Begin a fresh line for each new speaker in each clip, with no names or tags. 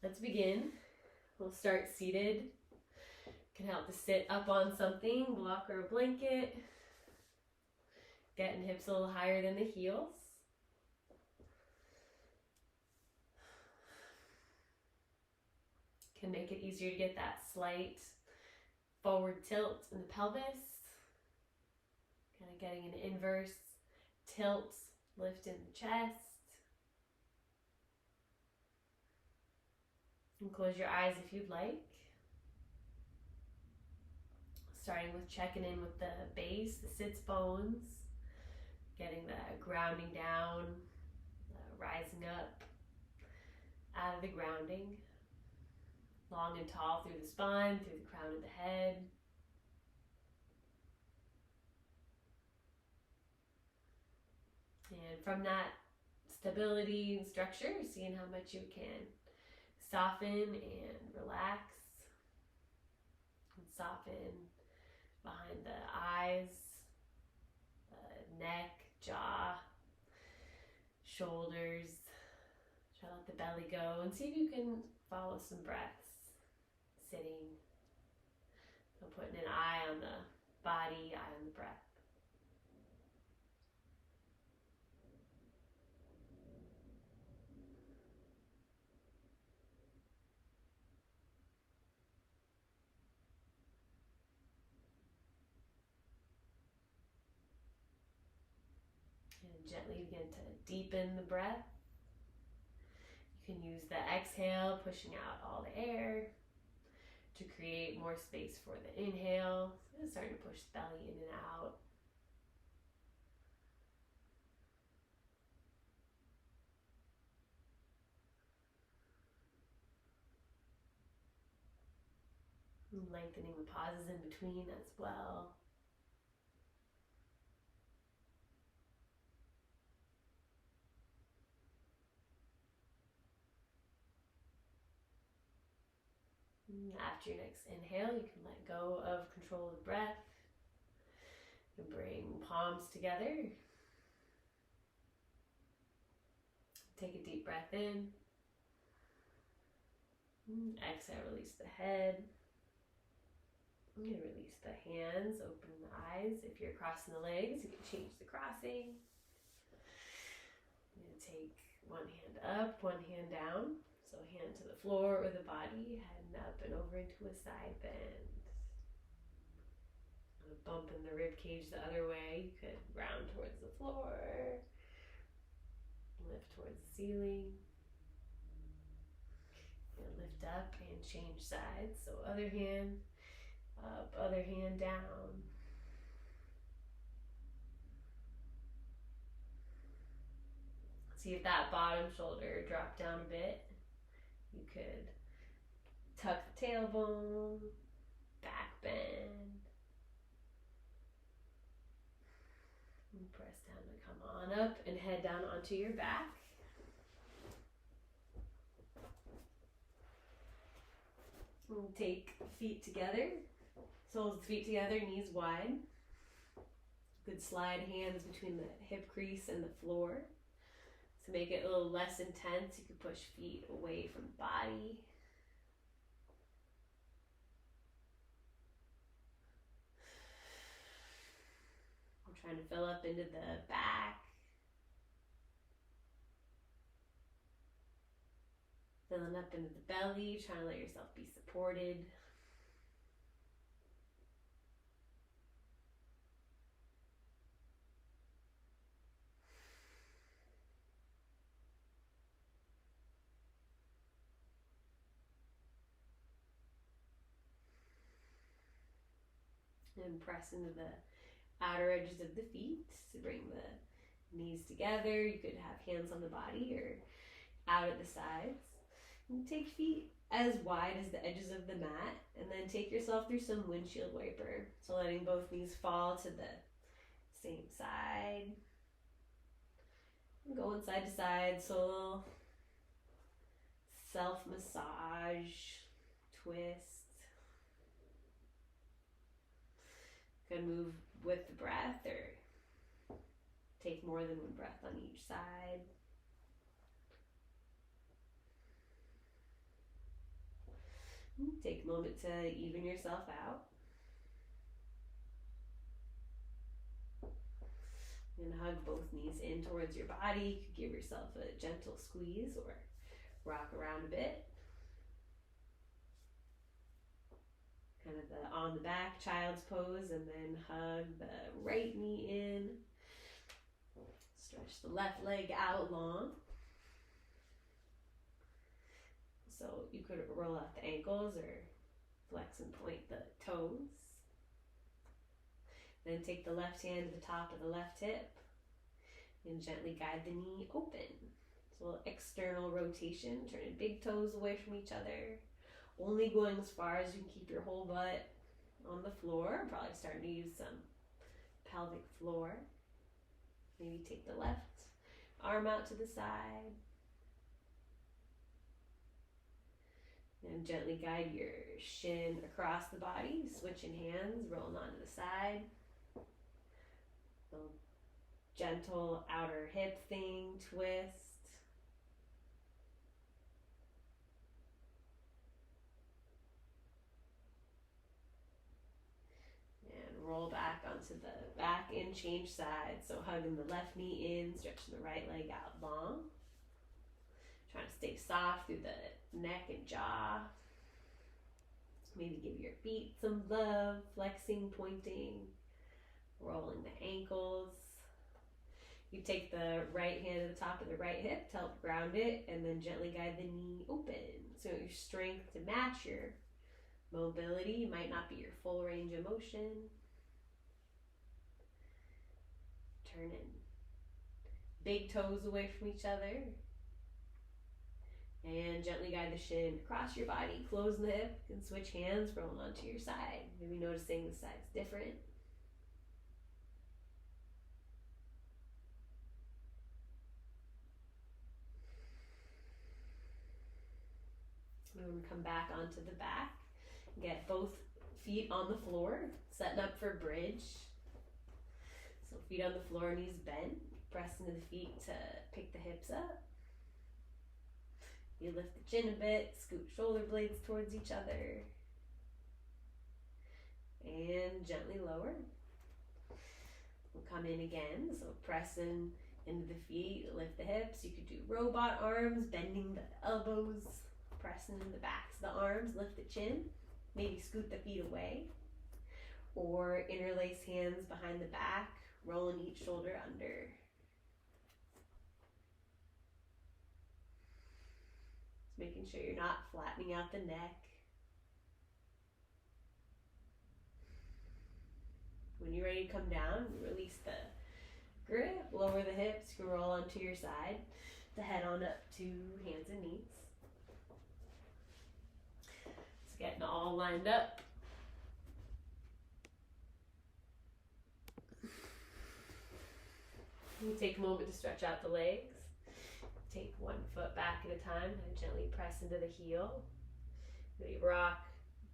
Let's begin. We'll start seated. Can help to sit up on something, block or a blanket. Getting hips a little higher than the heels. Can make it easier to get that slight forward tilt in the pelvis. Kind of getting an inverse tilt, lift in the chest. And close your eyes if you'd like. Starting with checking in with the base, the sits bones. Getting the grounding down, rising up out of the grounding. Long and tall through the spine, through the crown of the head. And from that stability and structure, seeing how much you can soften and relax. And soften behind the eyes, neck, jaw, shoulders. Try to let the belly go and see if you can follow some breaths. Sitting. So putting an eye on the body, eye on the breath. And gently begin to deepen the breath. You can use the exhale, pushing out all the air to create more space for the inhale. So starting to push the belly in and out. And lengthening the pauses in between as well. After your next inhale, you can let go of control of the breath. You can bring palms together. Take a deep breath in. Exhale, release the head. You release the hands, open the eyes. If you're crossing the legs, you can change the crossing. I'm going to take one hand up, one hand down. So hand to the floor or the body, heading up and over into a side bend. And a bump in the rib cage the other way. You could round towards the floor, lift towards the ceiling. And lift up and change sides. So other hand up, other hand down. See if that bottom shoulder dropped down a bit. You could tuck the tailbone, back bend, and press down to come on up and head down onto your back. And take feet together, soles of the feet together, knees wide. You could slide hands between the hip crease and the floor. To make it a little less intense, you could push feet away from the body. I'm trying to fill up into the back. Filling up into the belly, trying to let yourself be supported. And press into the outer edges of the feet to bring the knees together. You could have hands on the body or out at the sides. And take feet as wide as the edges of the mat, and then take yourself through some windshield wiper. So letting both knees fall to the same side. And going side to side, so a little self-massage, twist. Could move with the breath or take more than one breath on each side. Take a moment to even yourself out. And hug both knees in towards your body. You could give yourself a gentle squeeze or rock around a bit. Kind of the on the back child's pose, and then hug the right knee in. Stretch the left leg out long. So you could roll out the ankles or flex and point the toes. Then take the left hand to the top of the left hip and gently guide the knee open. So a little external rotation, turning big toes away from each other. Only going as far as you can keep your whole butt on the floor. Probably starting to use some pelvic floor. Maybe take the left arm out to the side. And gently guide your shin across the body, switching hands, rolling onto the side. Little gentle outer hip thing, twist. And roll back onto the back and change sides. So hugging the left knee in, stretching the right leg out long. Trying to stay soft through the neck and jaw. Maybe give your feet some love, flexing, pointing, rolling the ankles. You take the right hand to the top of the right hip to help ground it, and then gently guide the knee open. So your strength to match your mobility might not be your full range of motion. Turning big toes away from each other. And gently guide the shin across your body, close the hip, and switch hands, rolling onto your side. Maybe noticing the side's different. And we're going to come back onto the back. Get both feet on the floor, setting up for bridge. So feet on the floor, knees bent. Press into the feet to pick the hips up. You lift the chin a bit, scoot shoulder blades towards each other. And gently lower. We'll come in again, so pressing into the feet, lift the hips. You could do robot arms, bending the elbows, pressing in the backs of the arms, lift the chin. Maybe scoot the feet away. Or interlace hands behind the back, rolling each shoulder under. Making sure you're not flattening out the neck. When you're ready to come down, release the grip, lower the hips, you can roll onto your side, the head on up to hands and knees. It's getting all lined up. You take a moment to stretch out the legs. Take one foot back at a time and gently press into the heel. Maybe rock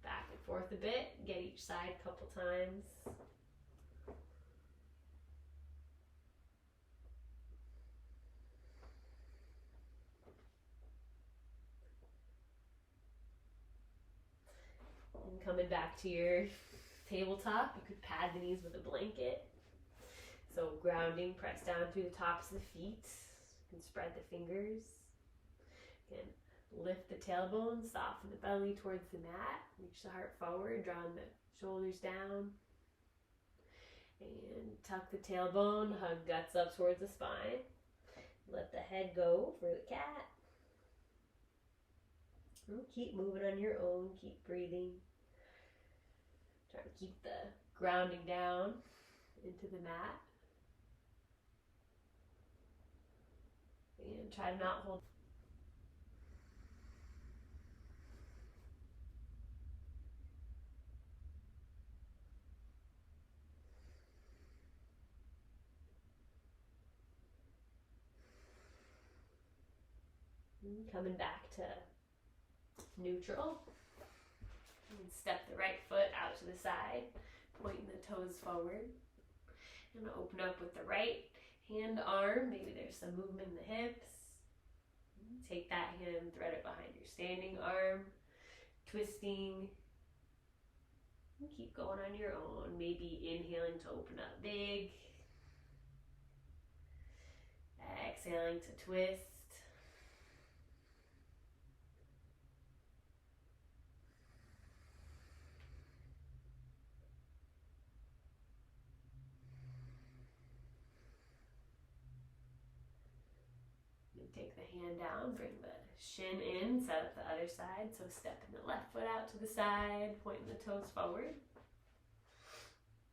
back and forth a bit. Get each side a couple times. And coming back to your tabletop, you could pad the knees with a blanket. So grounding, press down through the tops of the feet. And spread the fingers. Again, lift the tailbone, soften the belly towards the mat. Reach the heart forward, drawing the shoulders down. And tuck the tailbone, hug guts up towards the spine. Let the head go for the cat. And keep moving on your own, keep breathing. Try to keep the grounding down into the mat. And try to not hold. And coming back to neutral. And step the right foot out to the side, pointing the toes forward. And open up with the right hand, arm. Maybe there's some movement in the hips. Take that hand, thread it behind your standing arm. twisting. And keep going on your own. Maybe inhaling to open up big. Exhaling to twist. Take the hand down, bring the shin in, set up the other side. So stepping the left foot out to the side, pointing the toes forward.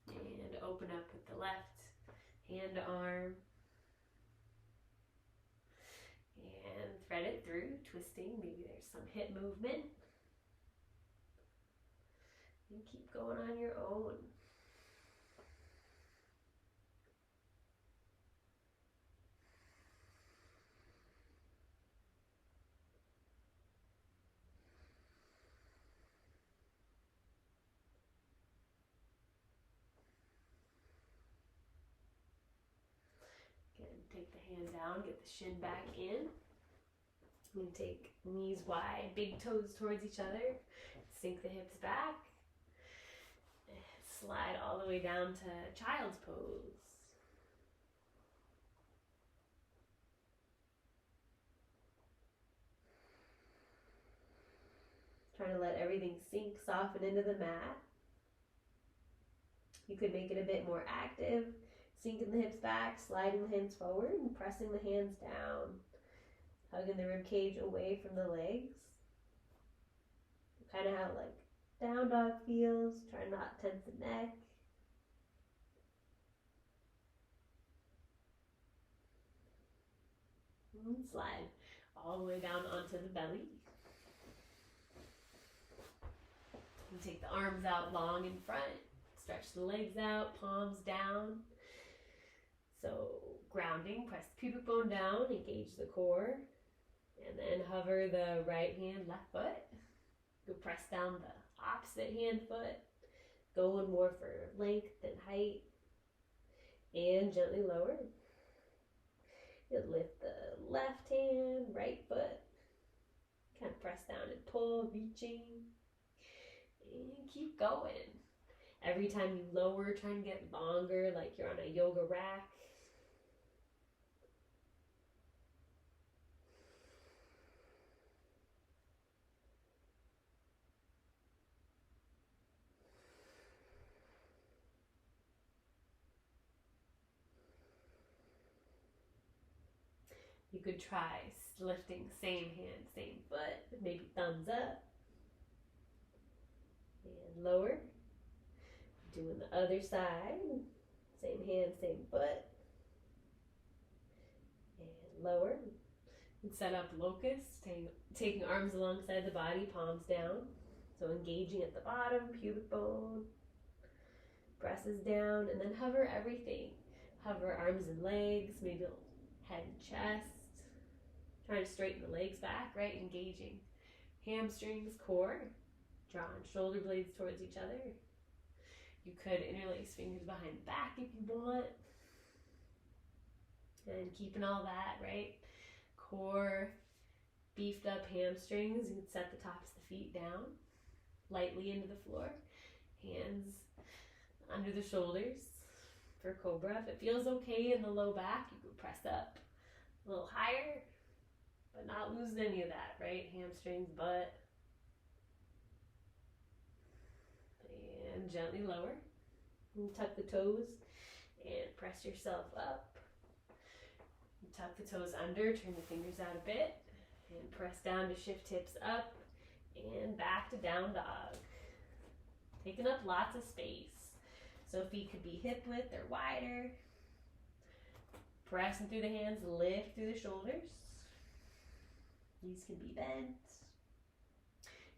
And open up with the left hand to arm. And thread it through, twisting. Maybe there's some hip movement. And keep going on your own. Again, take the hand down, get the shin back in. And take knees wide, big toes towards each other. Sink the hips back. And slide all the way down to child's pose. Trying to let everything sink, soften into the mat. You could make it a bit more active. Sinking the hips back, sliding the hands forward, and pressing the hands down. Hugging the rib cage away from the legs. Kind of how like down dog feels. Try not to tense the neck. And slide all the way down onto the belly. And take the arms out long in front. Stretch the legs out, palms down. So grounding, press the pubic bone down, engage the core. And then hover the right hand, left foot. Go press down the opposite hand foot. Going more for length and height. And gently lower. You'll lift the left hand, right foot. Kind of press down and pull, reaching. And keep going. Every time you lower, try and get longer, like you're on a yoga rack. You could try lifting same hand, same foot, maybe thumbs up. And lower. Doing the other side. Same hand, same foot. And lower. And set up locust, taking arms alongside the body, palms down. So engaging at the bottom, pubic bone. Presses down, and then hover everything. Hover arms and legs, maybe head and chest. Trying to straighten the legs back, right? Engaging hamstrings, core. Drawing shoulder blades towards each other. You could interlace fingers behind the back if you want. And keeping all that, right? Core, beefed up hamstrings. You can set the tops of the feet down, lightly into the floor. Hands under the shoulders for cobra. If it feels okay in the low back, you could press up a little higher, but not losing any of that, right? Hamstrings, butt. And gently lower. And tuck the toes and press yourself up. And tuck the toes under, turn the fingers out a bit, and press down to shift hips up and back to down dog. Taking up lots of space. So feet could be hip width or wider. Pressing through the hands, lift through the shoulders. Knees can be bent.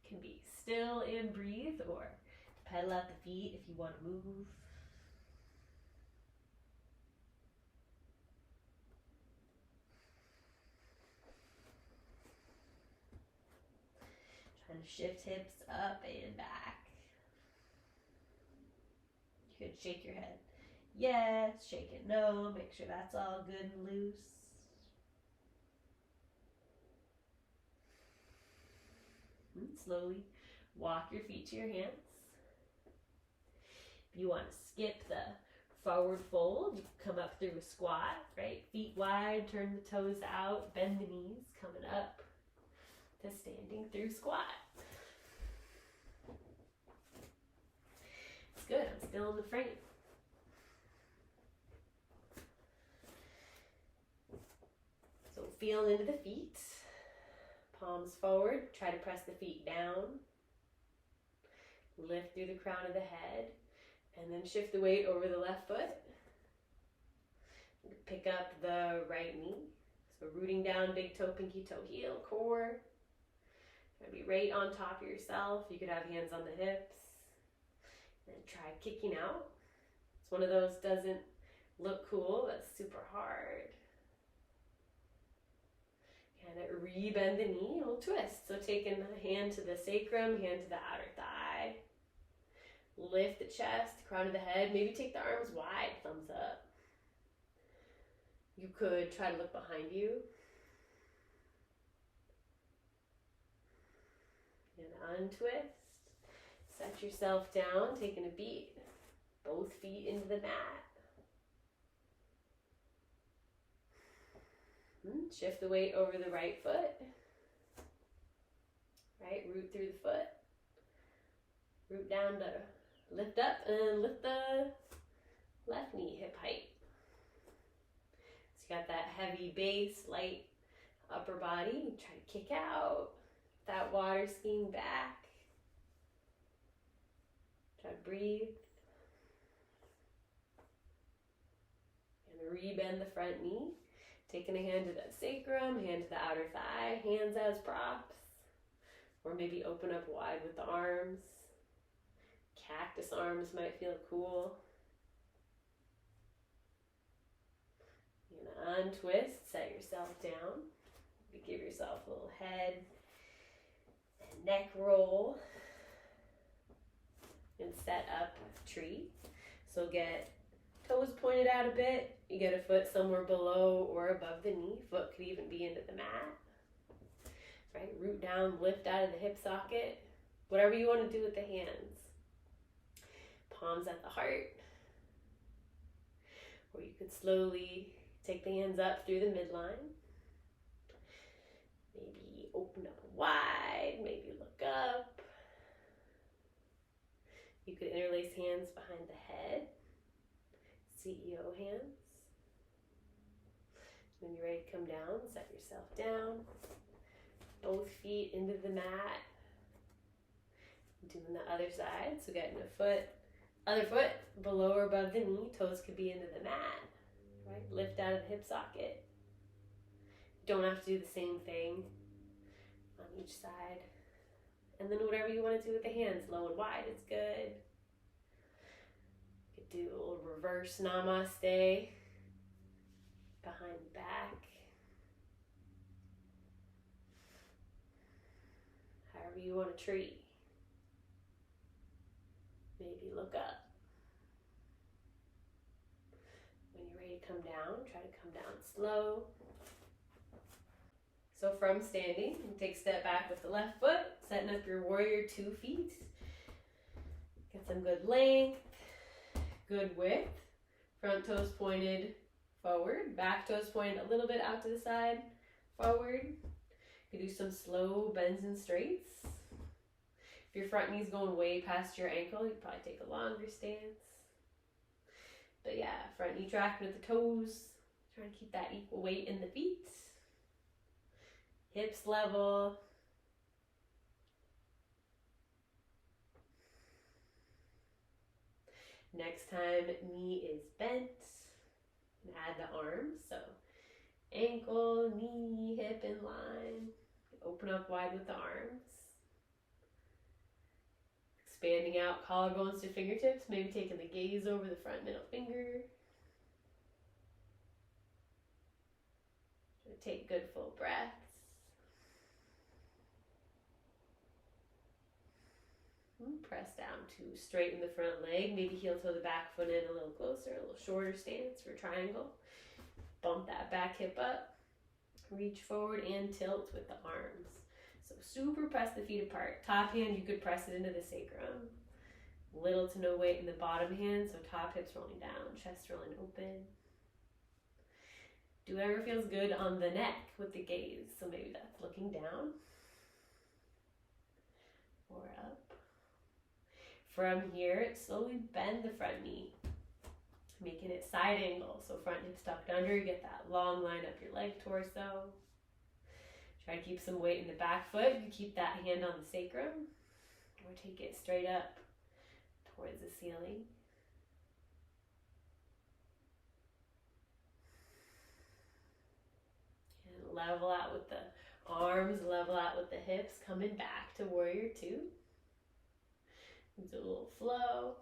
Can be still and breathe, or pedal out the feet if you want to move. Trying to shift hips up and back. You could shake your head yes, shake it no, make sure that's all good and loose. And slowly walk your feet to your hands. If you want to skip the forward fold, you can come up through a squat, right? Feet wide, turn the toes out, bend the knees, coming up to standing through squat. It's good, I'm still in the frame. So feel into the feet, palms forward, try to press the feet down, lift through the crown of the head, and then shift the weight over the left foot. Pick up the right knee. So rooting down, big toe, pinky toe, heel, core. Try to be right on top of yourself. You could have hands on the hips. And try kicking out. It's one of those doesn't look cool, but super hard. Kind of re-bend the knee, we'll twist. So taking the hand to the sacrum, hand to the outer thigh. Lift the chest, crown of the head. Maybe take the arms wide, thumbs up. You could try to look behind you. And untwist. Set yourself down, taking a beat. Both feet into the mat. Shift the weight over the right foot. Right, root through the foot. Root down to lift up and lift the left knee hip height. So you got that heavy base, light upper body. Try to kick out. That water skiing back. Try to breathe. And re-bend the front knee. Taking a hand to the sacrum, hand to the outer thigh, hands as props. Or maybe open up wide with the arms. Cactus arms might feel cool. You're gonna untwist, set yourself down. You give yourself a little head and neck roll. And set up tree. So get toes pointed out a bit. You get a foot somewhere below or above the knee. Foot could even be into the mat. Right, root down, lift out of the hip socket. Whatever you want to do with the hands. Palms at the heart. Or you could slowly take the hands up through the midline. Maybe open up wide, maybe look up. You could interlace hands behind the head. CEO hands. When you're ready to come down, set yourself down. Both feet into the mat. Doing the other side, so getting a foot, other foot below or above the knee. Toes could be into the mat. Right? Lift out of the hip socket. Don't have to do the same thing on each side. And then whatever you want to do with the hands, low and wide is good. You could do a little reverse namaste behind the back. However you want to treat. Maybe look up. When you're ready to come down, try to come down slow. So from standing, you take a step back with the left foot, setting up your warrior 2 feet. Get some good length, good width. Front toes pointed forward, back toes pointed a little bit out to the side, forward. You can do some slow bends and straights. If your front knee's going way past your ankle, you probably take a longer stance. But yeah, front knee tracking with the toes. Trying to keep that equal weight in the feet. Hips level. Next time, knee is bent. And add the arms. So ankle, knee, hip in line. Open up wide with the arms. Expanding out collarbones to fingertips, maybe taking the gaze over the front middle finger. Take good full breaths. Press down to straighten the front leg, maybe heel toe the back foot in a little closer, a little shorter stance for triangle. Bump that back hip up. Reach forward and tilt with the arms. So super press the feet apart. Top hand, you could press it into the sacrum. Little to no weight in the bottom hand, so top hips rolling down, chest rolling open. Do whatever feels good on the neck with the gaze. So maybe that's looking down or up. From here, slowly bend the front knee, making it side angle. So front hips tucked under, you get that long line up your leg torso. Try to keep some weight in the back foot. You can keep that hand on the sacrum or take it straight up towards the ceiling. And level out with the arms, level out with the hips, coming back to warrior two. Do a little flow.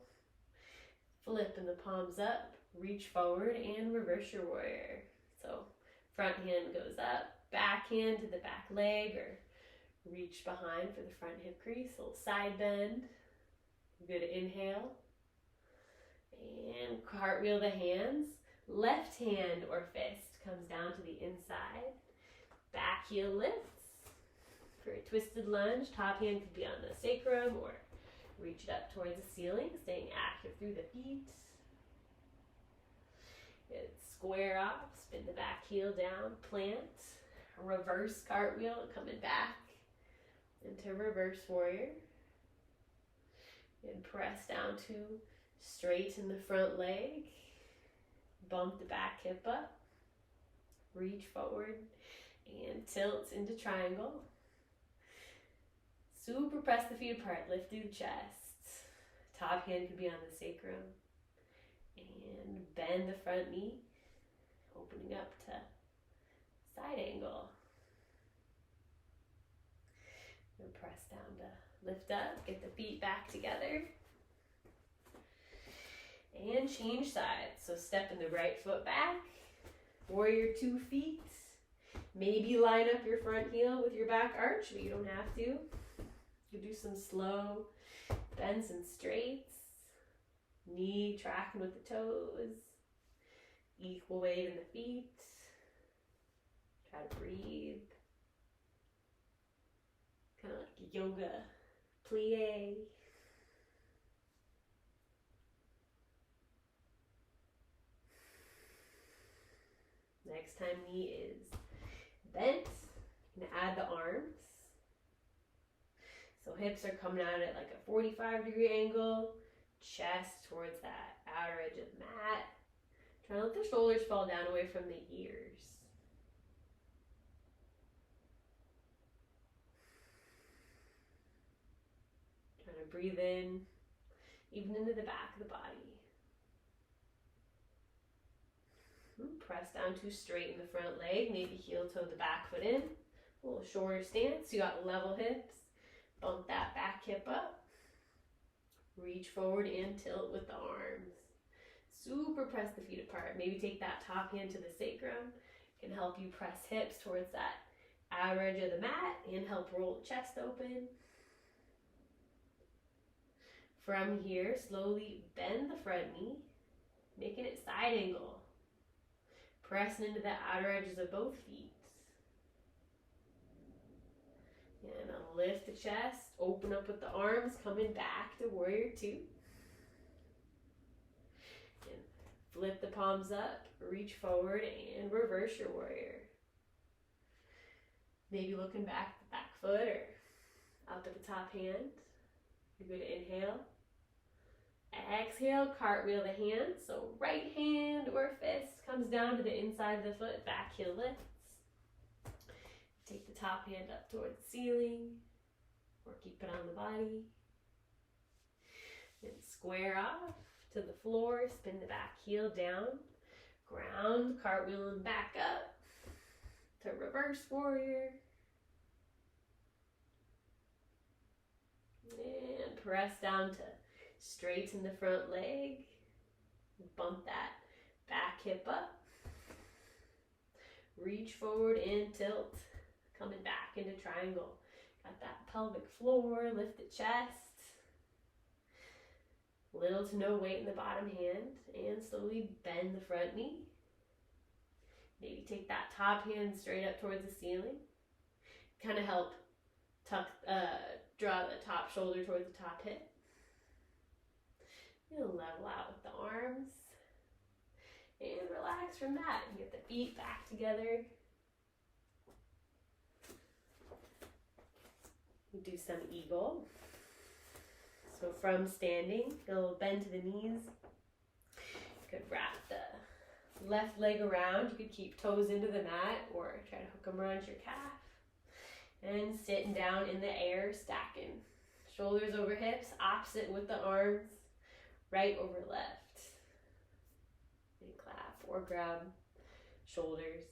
Flipping the palms up, reach forward and reverse your warrior. So front hand goes up, back hand to the back leg or reach behind for the front hip crease, a little side bend. Good inhale. And cartwheel the hands. Left hand or fist comes down to the inside. Back heel lifts. For a twisted lunge, top hand could be on the sacrum or reach it up towards the ceiling, staying active through the feet. Good. Square off, spin the back heel down, plant. Reverse cartwheel, coming back into reverse warrior. And press down to straighten the front leg. Bump the back hip up. Reach forward and tilt into triangle. Super press the feet apart, lift through the chest. Top hand could be on the sacrum. And bend the front knee, opening up to side angle. And press down to lift up, get the feet back together. And change sides. So stepping the right foot back, warrior 2 feet. Maybe line up your front heel with your back arch, but you don't have to. You do some slow bends and straights. Knee tracking with the toes. Equal weight in the feet. Try to breathe. Kind of like yoga plie. Next time knee is bent. You can add the arms. So hips are coming out at like a 45-degree angle. Chest towards that outer edge of the mat. Try to let the shoulders fall down away from the ears. Trying to breathe in, even into the back of the body. Press down to straighten the front leg, maybe heel toe the back foot in. A little shorter stance, you got level hips. Bump that back hip up. Reach forward and tilt with the arms. Super press the feet apart. Maybe take that top hand to the sacrum. Can help you press hips towards that outer edge of the mat and help roll the chest open. From here, slowly bend the front knee, making it side angle. Pressing into the outer edges of both feet. And lift the chest, open up with the arms, coming back to warrior 2. And flip the palms up, reach forward and reverse your warrior. Maybe looking back at the back foot or up at the top hand. You're good to inhale. Exhale, cartwheel the hands. So right hand or fist comes down to the inside of the foot, back heel lifts. Take the top hand up towards the ceiling or keep it on the body. And square off to the floor, spin the back heel down. Ground, cartwheeling back up to reverse warrior. And press down to straighten the front leg. Bump that back hip up. Reach forward and tilt. Coming back into triangle. Got that pelvic floor, lift the chest. Little to no weight in the bottom hand. And slowly bend the front knee. Maybe take that top hand straight up towards the ceiling. Kind of help Draw the top shoulder towards the top hip. You'll level out with the arms. And relax from that. You get the feet back together. You do some eagle. So from standing, you'll bend to the knees. You could wrap the left leg around. You could keep toes into the mat or try to hook them around your calf. And sitting down in the air, stacking. Shoulders over hips, opposite with the arms, right over left. And clap or grab shoulders.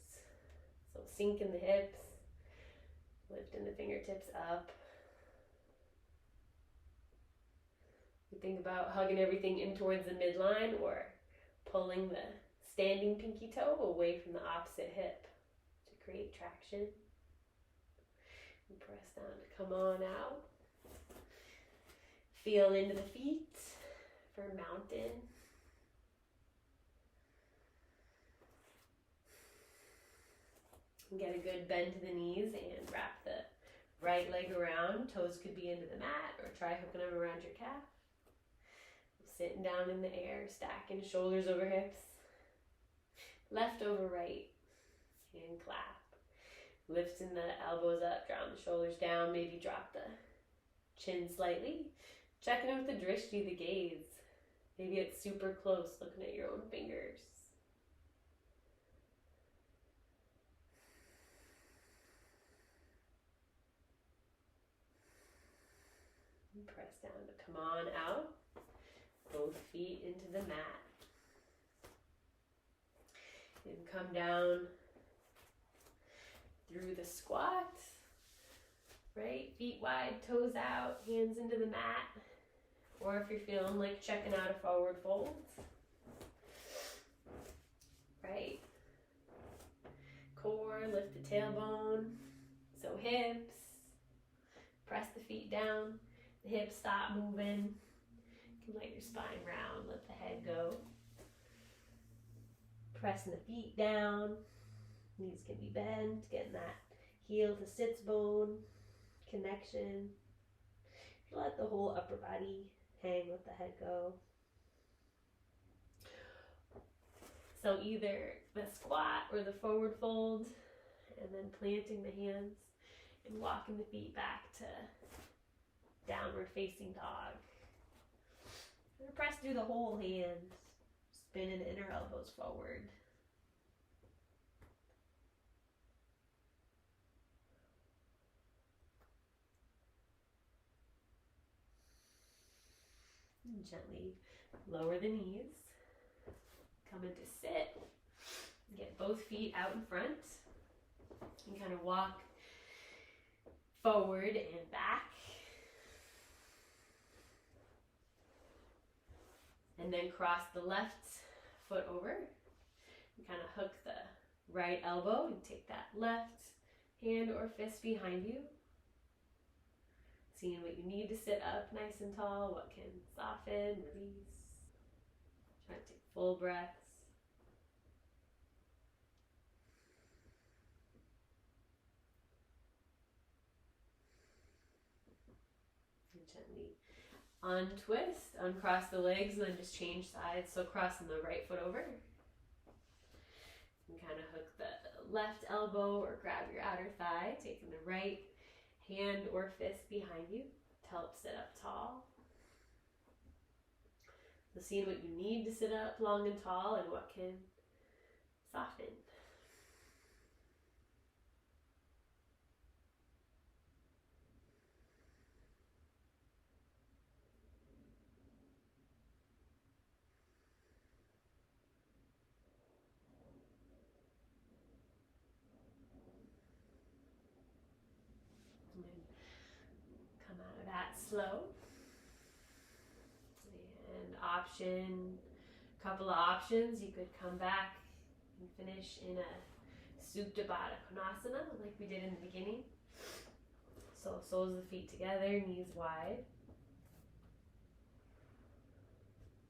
So sink in the hips, lifting the fingertips up. You think about hugging everything in towards the midline or pulling the standing pinky toe away from the opposite hip to create traction. And press down to come on out. Feel into the feet for mountain. And get a good bend to the knees and wrap the right leg around. Toes could be into the mat or try hooking them around your calf. Sitting down in the air, stacking shoulders over hips. Left over right. And clap. Lifting the elbows up, drawing the shoulders down, maybe drop the chin slightly. Checking in with the drishti, the gaze. Maybe it's super close, looking at your own fingers. And press down to come on out. Both feet into the mat. And come down through the squat. Right, feet wide, toes out, hands into the mat. Or if you're feeling like checking out a forward fold. Right. Core, lift the tailbone. So hips. Press the feet down. The hips stop moving. You can let your spine round, let the head go. Pressing the feet down. Knees can be bent, getting that heel to sits bone connection. You let the whole upper body hang, let the head go. So either the squat or the forward fold, and then planting the hands and walking the feet back to downward facing dog. And press through the whole hand, spinning the inner elbows forward. And gently lower the knees. Come into sit. Get both feet out in front. And kind of walk forward and back. And then cross the left foot over. And kind of hook the right elbow and take that left hand or fist behind you. Seeing what you need to sit up nice and tall, what can soften, release. Try to take full breaths. And gently untwist, uncross the legs, and then just change sides. So crossing the right foot over. And kind of hook the left elbow or grab your outer thigh, taking the right hand or fist behind you to help sit up tall. So seeing what you need to sit up long and tall and what can soften. Come out of that slow. And couple of options. You could come back and finish in a Supta Baddha Konasana like we did in the beginning. So soles of the feet together, knees wide.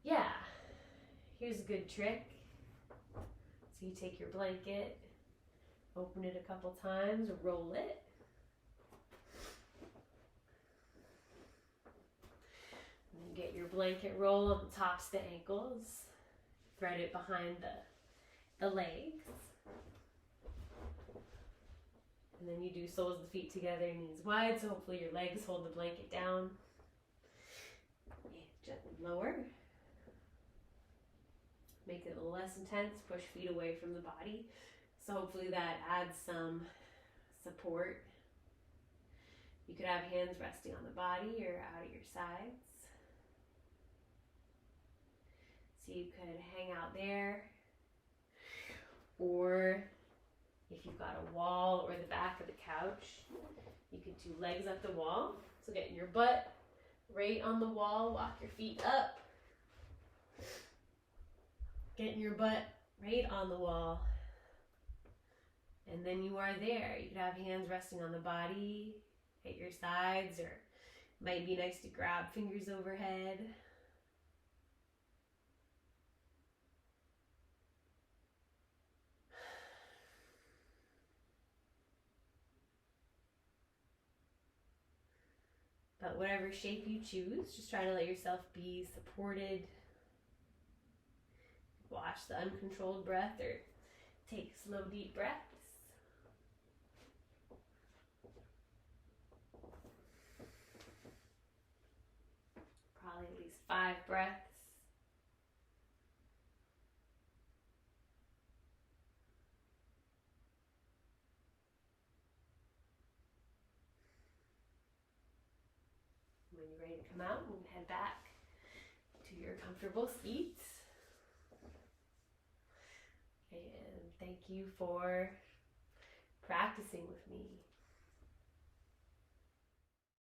Yeah, here's a good trick. So you take your blanket, open it a couple times, roll it. get your blanket roll on the tops of the ankles, thread it behind the legs. And then you do soles of the feet together, knees wide, so hopefully your legs hold the blanket down. And gently lower. Make it a little less intense, push feet away from the body. So hopefully that adds some support. You could have hands resting on the body or out at your sides. So you could hang out there, or if you've got a wall or the back of the couch, you could do legs up the wall. So getting your butt right on the wall, walk your feet up. Getting your butt right on the wall. And then you are there. You could have hands resting on the body at your sides, or it might be nice to grab fingers overhead. But whatever shape you choose, just try to let yourself be supported. Watch the uncontrolled breath or take slow, deep breaths. Probably at least 5 breaths. When you're ready to come out, we'll head back to your comfortable seats. And thank you for practicing with me.